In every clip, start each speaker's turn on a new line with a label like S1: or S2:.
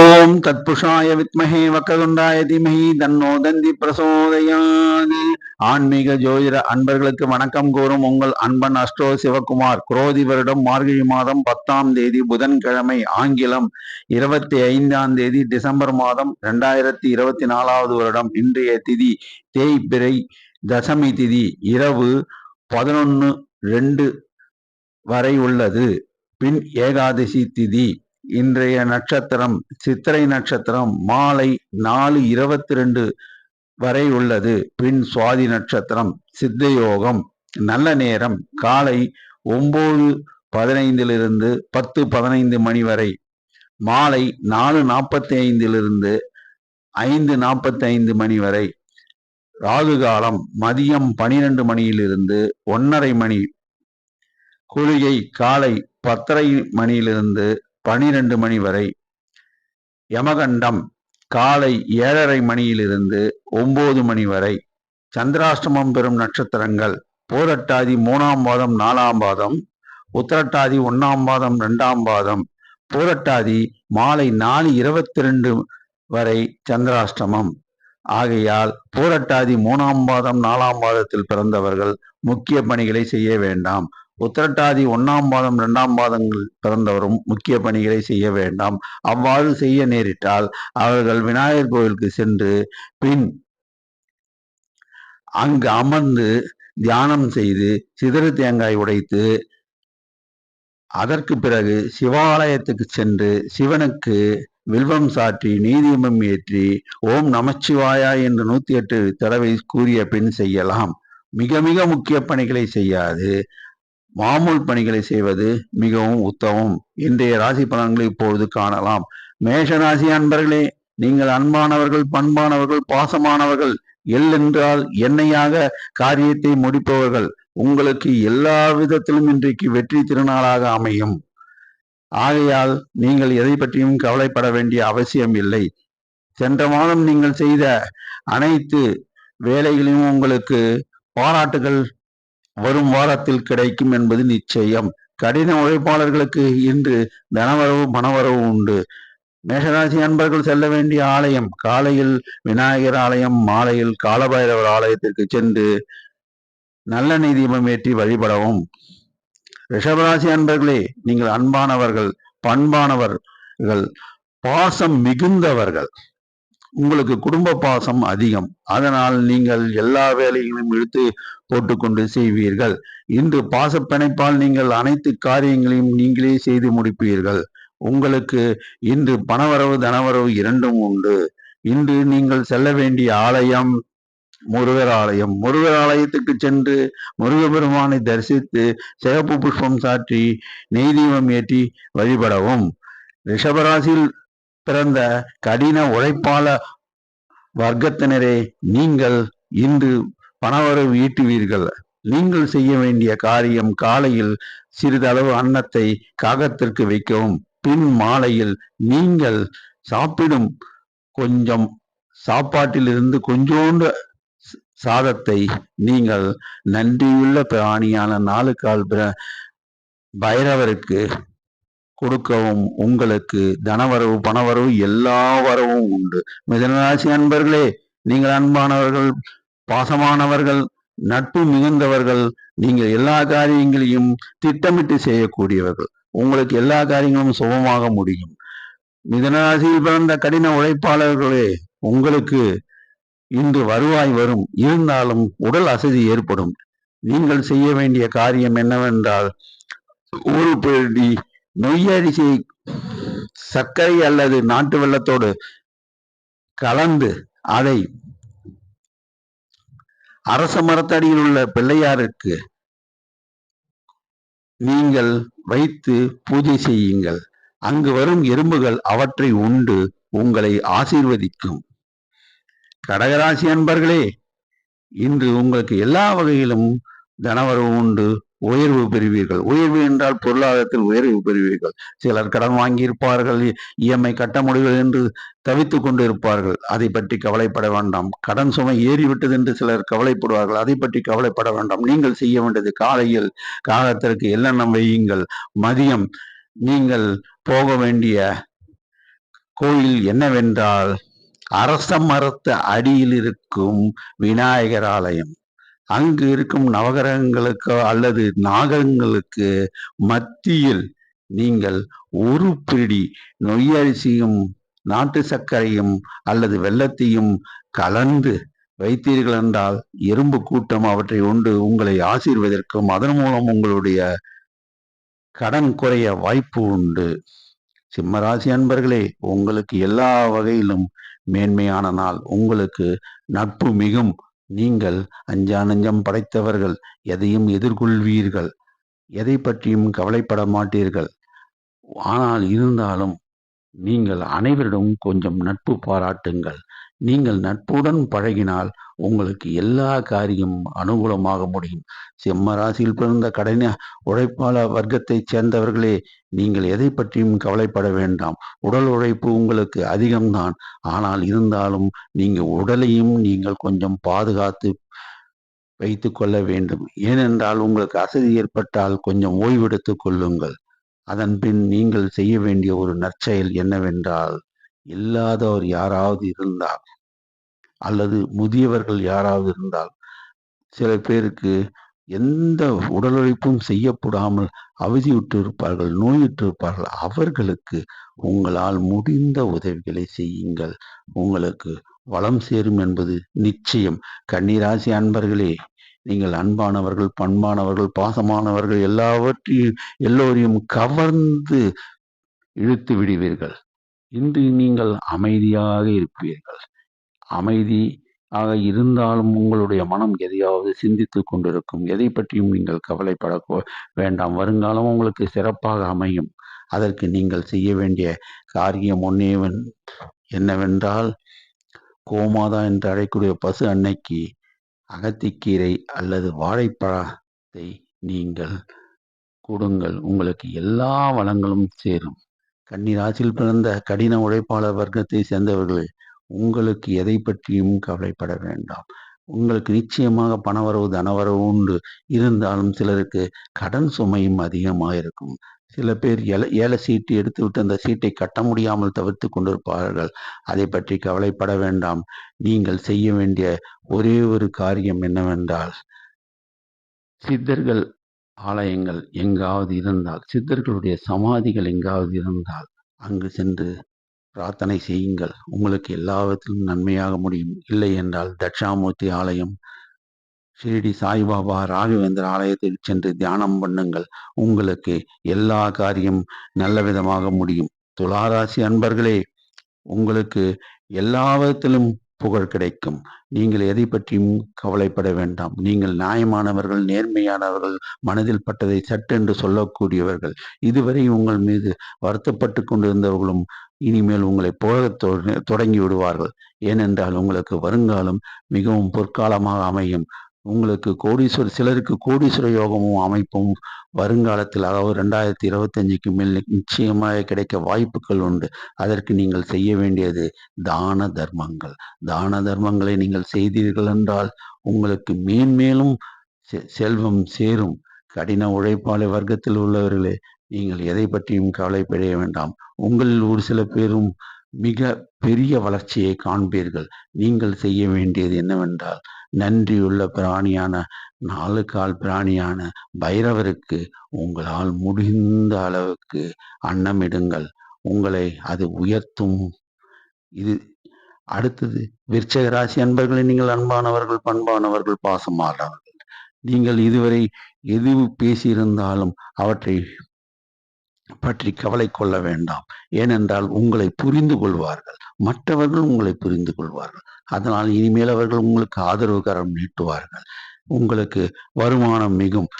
S1: ஓம் தத்புஷாய வித்மஹே வக்கதுண்டாய தீமஹி தன்னோ தந்தி பிரசோதயாது. ஆன்மீக ஜோதிட அன்பர்களுக்கு வணக்கம் கூறும் உங்கள் அன்பன் அஸ்ட்ரோ சிவகுமார். குரோதி வருடம் மார்கழி மாதம் 10ஆம் தேதி புதன்கிழமை, ஆங்கிலம் 25ஆம் தேதி டிசம்பர் மாதம் 2024வது வருடம். இன்றைய திதி தேய்பிறை தசமி திதி இரவு 11:02 வரை உள்ளது. பின் ஏகாதசி திதி. இன்றைய நட்சத்திரம் சித்திரை நட்சத்திரம் மாலை 4:22 வரை உள்ளது. பின் சுவாதி நட்சத்திரம். சித்த யோகம். நல்ல நேரம் காலை 9:15 10:15 மணி வரை, மாலை 4:45 5:45 மணி வரை. ராகு காலம் மதியம் 12 மணியிலிருந்து 1:30 மணி. குளிகை காலை 10:30 மணியிலிருந்து 12 மணி வரை. யமகண்டம் காலை 7:30 மணியிலிருந்து 9 மணி வரை. சந்திராஷ்டமம் பெறும் நட்சத்திரங்கள் பூரட்டாதி 3ஆம் பாதம் 4ஆம் பாதம், உத்திரட்டாதி 1ஆம் பாதம் 2ஆம் பாதம். பூரட்டாதி மாலை 4:22 வரை சந்திராஷ்டமம். ஆகையால் பூரட்டாதி 3ஆம் பாதம் 4ஆம் பாதத்தில் பிறந்தவர்கள் முக்கிய பணிகளை செய்ய வேண்டாம். உத்திரட்டாதி 1ஆம் பாதம் 2ஆம் பாதங்கள் பிறந்தவரும் முக்கிய பணிகளை செய்ய வேண்டாம். அவ்வாறு செய்ய நேரிட்டால் அவர்கள் விநாயகர் கோவிலுக்கு சென்று பின் அங்கு அமர்ந்து தியானம் செய்து சிதறு தேங்காய் உடைத்து, அதற்கு பிறகு சிவாலயத்துக்கு சென்று சிவனுக்கு வில்வம் சாற்றி நீதிபம் ஏற்றி ஓம் நமச்சிவாயா என்று 108 தடவை கூறிய பின் செய்யலாம். மிக மிக முக்கிய பணிகளை செய்யாது மாமூல் பணிகளை செய்வது மிகவும் உத்தமம். இன்றைய ராசி பலன்களை இப்பொழுது காணலாம். மேஷ ராசி அன்பர்களே, நீங்கள் அன்பானவர்கள், பண்பானவர்கள், பாசமானவர்கள். என்றால் எண்ணெயாக காரியத்தை முடிப்பவர்கள். உங்களுக்கு எல்லா விதத்திலும் இன்றைக்கு வெற்றி திருநாளாக அமையும். ஆகையால் நீங்கள் எதை பற்றியும் கவலைப்பட வேண்டிய அவசியம் இல்லை. சென்ற மாதம் நீங்கள் செய்த அனைத்து வேலைகளையும் உங்களுக்கு பாராட்டுகள் வரும் வாரத்தில் கிடைக்கும் என்பது நிச்சயம். கடின உழைப்பாளர்களுக்கு இன்று தனவரவு பணவரவு உண்டு. மேஷராசி அன்பர்கள் செல்ல வேண்டிய ஆலயம் காலையில் விநாயகர் ஆலயம், மாலையில் காலபைரவர் ஆலயத்திற்கு சென்று நல்லெண்ணெய் தீபம் ஏற்றி வழிபடவும். ரிஷபராசி அன்பர்களே, நீங்கள் அன்பானவர்கள், பண்பானவர்கள், பாசம் மிகுந்தவர்கள். உங்களுக்கு குடும்ப பாசம் அதிகம். அதனால் நீங்கள் எல்லா வேலைகளையும் இழுத்து போட்டுக்கொண்டு செய்வீர்கள். இன்று பாசப்பிணைப்பால் நீங்கள் அனைத்து காரியங்களையும் நீங்களே செய்து முடிப்பீர்கள். உங்களுக்கு இன்று பணவரவு தனவரவு இரண்டும் உண்டு. இன்று நீங்கள் செல்ல வேண்டிய ஆலயம் முருகர் ஆலயம். முருகர் ஆலயத்துக்கு சென்று முருகபெருமானை தரிசித்து சிகப்பு புஷ்பம் சாற்றி நெய் தீபம் ஏற்றி வழிபடவும். ரிஷபராசியில் பிறந்த கடின உழைப்பாள வர்க்கத்தினரே, நீங்கள் இன்று பணவரவு ஈட்டுவீர்கள். நீங்கள் செய்ய வேண்டிய காரியம் காலையில் சிறிதளவு அன்னத்தை காகத்திற்கு வைக்கவும். பின் மாலையில் நீங்கள் சாப்பிடும் கொஞ்சம் சாப்பாட்டிலிருந்து கொஞ்சோண்டு சாதத்தை நீங்கள் நன்றியுள்ள பிராணியான 4 கால் பைரவருக்கு கொடுக்கவும். உங்களுக்கு தனவரவு பணவரவு எல்லா வரவும் உண்டு. மிதனராசி அன்பர்களே, நீங்கள் அன்பானவர்கள், பாசமானவர்கள், நட்பு மிகுந்தவர்கள். நீங்கள் எல்லா காரியங்களையும் திட்டமிட்டு செய்யக்கூடியவர்கள். உங்களுக்கு எல்லா காரியங்களும் சுபமாக முடியும். மிதனராசியில் பிறந்த கடின உழைப்பாளர்களே, உங்களுக்கு இன்று வருவாய் வரும். இருந்தாலும் உடல் அசதி ஏற்படும். நீங்கள் செய்ய வேண்டிய காரியம் என்னவென்றால், ஒரு பிடி நொய்யரிசி சர்க்கரை அல்லது நாட்டு வெல்லத்தோடு கலந்து அதை அரச மரத்தடியில் உள்ள பிள்ளையாருக்கு நீங்கள் வைத்து பூஜை செய்யுங்கள். அங்கு வரும் எறும்புகள் அவற்றை உண்டு உங்களை ஆசீர்வதிக்கும். கடகராசி அன்பர்களே, இன்று உங்களுக்கு எல்லா வகையிலும் தனவரவு உண்டு. உயர்வு பெறுவீர்கள். உயர்வு என்றால் பொருளாதாரத்தில் உயர்வு பெறுவீர்கள். சிலர் கடன் வாங்கியிருப்பார்கள், இஎம்ஐ கட்ட முடியவில்லை என்று தவித்துக் கொண்டு இருப்பார்கள். அதை பற்றி கவலைப்பட வேண்டாம். கடன் சுமை ஏறிவிட்டது என்று சிலர் கவலைப்படுவார்கள். அதை பற்றி கவலைப்பட வேண்டாம். நீங்கள் செய்ய வேண்டியது காலையில் காகத்திற்கு எள்ளெண்ணம் வையுங்கள். மதியம் நீங்கள் போக வேண்டிய கோயில் என்னவென்றால் அரச மரத்து அடியில் இருக்கும் விநாயகர் ஆலயம். அங்கு இருக்கும் நவகிரகங்களுக்கு அல்லது நாகங்களுக்கு மத்தியில் நீங்கள் ஒரு பிடி நொய்யரிசியும் நாட்டு சர்க்கரையும் அல்லது வெல்லத்தையும் கலந்து வைத்தீர்கள் என்றால் எறும்பு கூட்டம் அவற்றை உண்டு உங்களை ஆசீர்வதிக்கும். அதன் மூலம் உங்களுடைய கடன் குறைய வாய்ப்பு உண்டு. சிம்மராசி அன்பர்களே, உங்களுக்கு எல்லா வகையிலும் மேன்மையான நாள். உங்களுக்கு நட்பு மிகும். நீங்கள் அஞ்சா நெஞ்சம் படைத்தவர்கள். எதையும் எதிர்கொள்வீர்கள். எதை பற்றியும் கவலைப்பட மாட்டீர்கள். ஆனால் இருந்தாலும் நீங்கள் அனைவரிடம் கொஞ்சம் நட்பு பாராட்டுங்கள். நீங்கள் நட்புடன் பழகினால் உங்களுக்கு எல்லா காரியம் அனுகூலமாக முடியும். சிம்ம ராசியில் பிறந்த கடின உழைப்பாளர் வர்க்கத்தைச் சேர்ந்தவர்களே, நீங்கள் எதை பற்றியும் கவலைப்பட வேண்டாம். உடல் உழைப்பு உங்களுக்கு அதிகம்தான். ஆனால் இருந்தாலும் நீங்கள் உடலையும் நீங்கள் கொஞ்சம் பாதுகாத்து வைத்து கொள்ள வேண்டும். ஏனென்றால் உங்களுக்கு அசதி ஏற்பட்டால் கொஞ்சம் ஓய்வெடுத்துக் கொள்ளுங்கள். அதன் பின் நீங்கள் செய்ய வேண்டிய ஒரு நற்செயல் என்னவென்றால், இல்லாதவர் யாராவது இருந்தால் அல்லது முதியவர்கள் யாராவது இருந்தால், சில பேருக்கு எந்த உடல் உழைப்பும் செய்யப்படாமல் அவதியுற்று இருப்பார்கள், நோயுற்று இருப்பார்கள். அவர்களுக்கு உங்களால் முடிந்த உதவிகளை செய்யுங்கள். உங்களுக்கு வளம் சேரும் என்பது நிச்சயம். கன்னிராசி அன்பர்களே, நீங்கள் அன்பானவர்கள், பண்பானவர்கள், பாசமானவர்கள், எல்லோரையும் கவர்ந்து இழுத்து விடுவீர்கள். இன்று நீங்கள் அமைதியாக இருப்பீர்கள். அமைதியாக இருந்தாலும் உங்களுடைய மனம் எதையாவது சிந்தித்துக் கொண்டிருக்கும். எதை பற்றியும் நீங்கள் கவலைப்பட வேண்டாம். வருங்காலம் உங்களுக்கு சிறப்பாக அமையும். அதற்கு நீங்கள் செய்ய வேண்டிய காரியம் ஒன்னே என்னவென்றால், கோமாதா என்று அழைக்கக்கூடிய பசு அன்னைக்கு அகத்திக்கீரை அல்லது வாழைப்பழத்தை நீங்கள் கொடுங்கள். உங்களுக்கு எல்லா வளங்களும் சேரும். கன்னிராசியில் பிறந்த கடின உழைப்பாளர் வர்க்கத்தை சேர்ந்தவர்களே, உங்களுக்கு எதை பற்றியும் கவலைப்பட வேண்டாம். உங்களுக்கு நிச்சயமாக பணவரவு தனவரவு உண்டு. இருந்தாலும் சிலருக்கு கடன் சுமையும் அதிகமாக இருக்கும். சில பேர் ஏல சீட்டு எடுத்துவிட்டு அந்த சீட்டை கட்ட முடியாமல் தவிர்த்து கொண்டிருப்பார்கள். அதை பற்றி கவலைப்பட வேண்டாம். நீங்கள் செய்ய வேண்டிய ஒரே ஒரு காரியம் என்னவென்றால், சித்தர்கள் ஆலயங்கள் எங்காவது இருந்தால், சித்தர்களுடைய சமாதிகள் எங்காவது இருந்தால் அங்கு சென்று பிரார்த்தனை செய்யுங்கள். உங்களுக்கு எல்லாவற்றிலும் நன்மையாக முடியும். இல்லை என்றால் தட்சாமூர்த்தி ஆலயம், ஷிரடி சாய்பாபா, ராகவேந்திர ஆலயத்திற்கு சென்று தியானம் பண்ணுங்கள். உங்களுக்கு எல்லா காரியம் நல்ல விதமாக முடியும். துளாராசி அன்பர்களே, உங்களுக்கு எல்லா விதத்திலும் புகழ் கிடைக்கும். நீங்கள் எதை பற்றியும் கவலைப்பட வேண்டாம். நீங்கள் நியாயமானவர்கள், நேர்மையானவர்கள், மனதில் பட்டதை சட்டென்று சொல்லக்கூடியவர்கள். இதுவரை உங்கள் மீது வருத்தப்பட்டு கொண்டிருந்தவர்களும் இனிமேல் உங்களை புகழத் தொடங்கி விடுவார்கள். ஏனென்றால் உங்களுக்கு வருங்காலம் மிகவும் பொற்காலமாக அமையும். உங்களுக்கு சிலருக்கு கோடீஸ்வர யோகமும் அமைப்பும் வருங்காலத்தில், அதாவது 2025க்கு மேல் நிச்சயமாக கிடைக்க வாய்ப்புகள் உண்டு. அதற்கு நீங்கள் செய்ய வேண்டியது தான தர்மங்கள். தான தர்மங்களை நீங்கள் செய்தீர்கள் என்றால் உங்களுக்கு மேன்மேலும் செல்வம் சேரும். கடின உழைப்பாளி வர்க்கத்தில் உள்ளவர்களே, நீங்கள் எதை பற்றியும் கவலைப்பட வேண்டாம். உங்களில் ஒரு சில பேரும் மிக பெரிய வளர்ச்சியை காண்பீர்கள். நீங்கள் செய்ய வேண்டியது என்னவென்றால், நன்றியுள்ள பிராணியான, 4 கால் பிராணியான பைரவருக்கு உங்களால் முடிந்த அளவுக்கு அன்னமிடுங்கள். உங்களை அது உயர்த்தும். இது அடுத்தது விருச்சிக ராசி அன்பர்களே, நீங்கள் அன்பானவர்கள், பண்பானவர்கள், பாசமானவர்கள். நீங்கள் இதுவரை எது பேசியிருந்தாலும் அவற்றை பற்றி கவலை கொள்ள வேண்டாம். ஏனென்றால் உங்களை புரிந்து கொள்வார்கள். மற்றவர்கள் உங்களை புரிந்து கொள்வார்கள். அதனால் இனிமேல் அவர்கள் உங்களுக்கு ஆதரவு கரம் நீட்டுவார்கள். உங்களுக்கு வருமானம் மிகும்.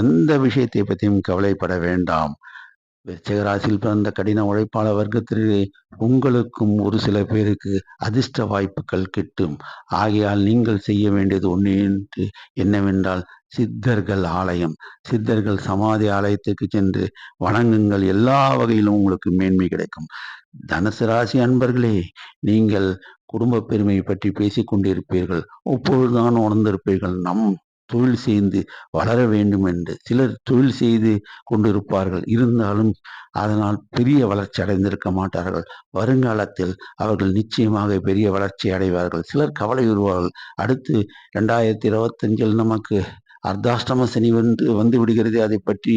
S1: எந்த விஷயத்தை பற்றியும் கவலைப்பட வேண்டாம். விருச்சிக ராசியில் பிறந்த கடின உழைப்பாளர் வர்க்கத்திற்கு உங்களுக்கும் ஒரு சில பேருக்கு அதிர்ஷ்ட வாய்ப்புகள் கிட்டும். ஆகையால் நீங்கள் செய்ய வேண்டியது ஒன்று என்னவென்றால், சித்தர்கள் ஆலயம், சித்தர்கள் சமாதி ஆலயத்துக்கு சென்று வணங்குங்கள். எல்லா வகையிலும் உங்களுக்கு மேன்மை கிடைக்கும். தனுசு ராசி அன்பர்களே, நீங்கள் குடும்ப பெருமையை பற்றி பேசிக் கொண்டிருப்பீர்கள். அப்பொழுதுதான் உணர்ந்திருப்பீர்கள், நம் தொழில் செய்து வளர வேண்டும் என்று சிலர் தொழில் செய்து கொண்டிருப்பார்கள். இருந்தாலும் அதனால் பெரிய வளர்ச்சி அடைந்திருக்க மாட்டார்கள். வருங்காலத்தில் அவர்கள் நிச்சயமாக பெரிய வளர்ச்சி அடைவார்கள். சிலர் கவலை வருவார்கள். அடுத்து 2025 நமக்கு அர்த்தாஷ்டம சனி வந்து விடுகிறது. அதை பற்றி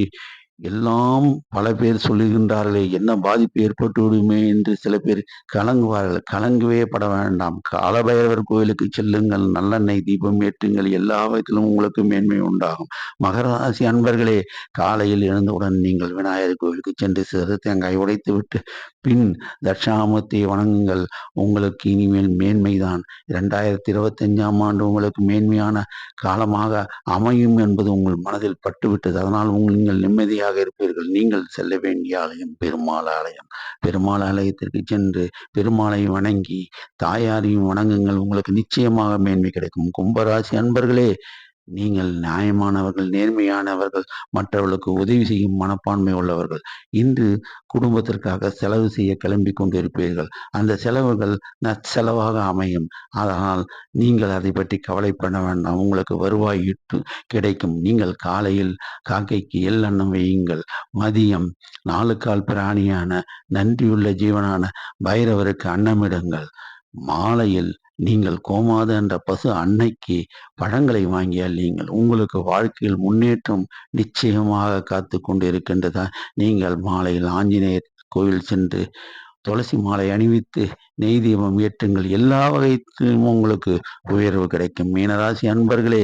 S1: எல்லாம் பல பேர் சொல்லுகின்றார்களே, என்ன பாதிப்பு ஏற்பட்டு விடுமே என்று சில பேர் கலங்குவார்கள். கலங்கவே பட வேண்டாம். காலபைரவர் கோயிலுக்கு செல்லுங்கள், நல்லெண்ணெய் தீபம் ஏற்றுங்கள், எல்லா விதத்திலும் உங்களுக்கு மேன்மை உண்டாகும். மகர ராசி அன்பர்களே, காலையில் எழுந்தவுடன் நீங்கள் விநாயகர் கோயிலுக்கு சென்று சிறு தேங்காய் உடைத்து விட்டு பின் தட்சிணாமூர்த்தியை வணங்குங்கள். உங்களுக்கு இனிமேல் மேன்மைதான். 2025ஆம் ஆண்டு உங்களுக்கு மேன்மையான காலமாக அமையும் என்பது உங்கள் மனதில் பட்டுவிட்டது. அதனால் நீங்கள் நிம்மதியாக இருப்பீர்கள். நீங்கள் செல்ல வேண்டிய ஆலயம் பெருமாள் ஆலயம். பெருமாள் ஆலயத்திற்கு சென்று பெருமாளை வணங்கி தாயாரையும் வணங்குங்கள். உங்களுக்கு நிச்சயமாக மேன்மை கிடைக்கும். கும்பராசி அன்பர்களே, நீங்கள் நியாயமானவர்கள், நேர்மையானவர்கள், மற்றவர்களுக்கு உதவி செய்யும் மனப்பான்மை உள்ளவர்கள். இன்று குடும்பத்திற்காக செலவு செய்ய கிளம்பி கொண்டிருப்பீர்கள். அந்த செலவுகள் நற்செலவாக அமையும். அதனால் நீங்கள் அதை பற்றி கவலைப்பட வேண்டாம். உங்களுக்கு வருவாய் கிடைக்கும். நீங்கள் காலையில் காக்கைக்கு எள்ளெண்ணம் வையுங்கள். மதியம் 4 கால் பிராணியான நன்றியுள்ள ஜீவனான பைரவருக்கு அன்னமிடுங்கள். மாலையில் நீங்கள் கோமாதா என்ற பசு அன்னைக்கு பழங்களை வாங்கி அள்ளியுங்கள். உங்களுக்கு வாழ்க்கையில் முன்னேற்றம் நிச்சயமாக காத்து கொண்டு இருக்கின்றதா. நீங்கள் மாலையில் ஆஞ்சநேயர் கோவில் சென்று துளசி மாலை அணிவித்து நெய் தீபம் ஏற்றுங்கள். எல்லா வகையிலும் உங்களுக்கு உயர்வு கிடைக்கும். மீனராசி அன்பர்களே,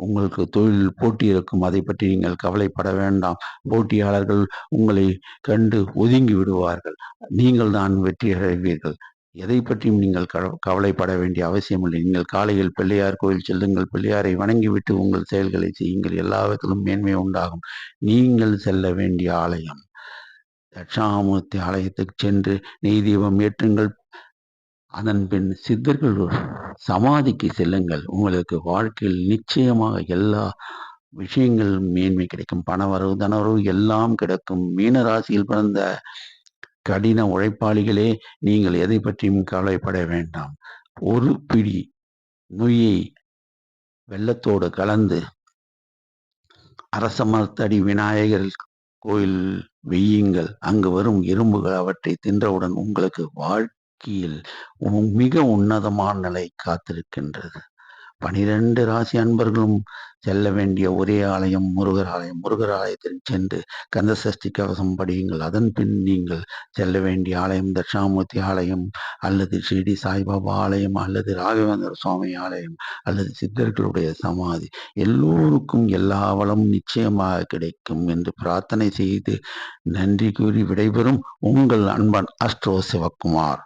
S1: உங்களுக்கு தொழில் போட்டி இருக்கும். அதை பற்றி நீங்கள் கவலைப்பட வேண்டாம். போட்டியாளர்கள் உங்களை கண்டு ஒதுங்கி விடுவார்கள். நீங்கள் தான் வெற்றி அடைவீர்கள். எதை பற்றியும் நீங்கள் கவலைப்பட வேண்டிய அவசியமில்லை. நீங்கள் காலையில் பிள்ளையார் கோயில் செல்லுங்கள். பிள்ளையாரை வணங்கிவிட்டு உங்கள் செயல்களை செய்யுங்கள். எல்லாவற்றிலும் மேன்மை உண்டாகும். நீங்கள் செல்ல வேண்டிய ஆலயம் தட்சிணாமூர்த்தி ஆலயத்துக்கு சென்று நெய் தீபம் ஏற்றுங்கள். அதன் பின் சித்தர்கள் சமாதிக்கு செல்லுங்கள். உங்களுக்கு வாழ்க்கையில் நிச்சயமாக எல்லா விஷயங்களும் மேன்மை கிடைக்கும். பணவரவு, தனவரவு எல்லாம் கிடைக்கும். மீன ராசியில் பிறந்த கடின உழைப்பாளிகளே, நீங்கள் எதை பற்றியும் கவலைப்பட வேண்டாம். ஒரு பிடி நொய்யை வெள்ளத்தோடு கலந்து அரச மரத்தடி விநாயகர் கோயில் வெய்யுங்கள். அங்கு வரும் எறும்புகள் அவற்றை தின்றவுடன் உங்களுக்கு வாழ்க்கையில் மிக உன்னதமான நிலை காத்திருக்கின்றது. 12 ராசி அன்பர்களும் செல்ல வேண்டிய ஒரே ஆலயம் முருகர் ஆலயம். முருகர் ஆலயத்தில் சென்று கந்த சஷ்டி கவசம் படியுங்கள். அதன் பின் நீங்கள் செல்ல வேண்டிய ஆலயம் தட்சிணாமூர்த்தி ஆலயம், அல்லது ஷிரடி சாய்பாபா ஆலயம், அல்லது ராகவேந்திர சுவாமி ஆலயம், அல்லது சித்தர்களுடைய சமாதி. எல்லோருக்கும் எல்லா வளமும் நிச்சயமாக கிடைக்கும் என்று பிரார்த்தனை செய்து நன்றி கூறி விடைபெறும் உங்கள் அன்பன் அஸ்ட்ரோ சிவக்குமார்.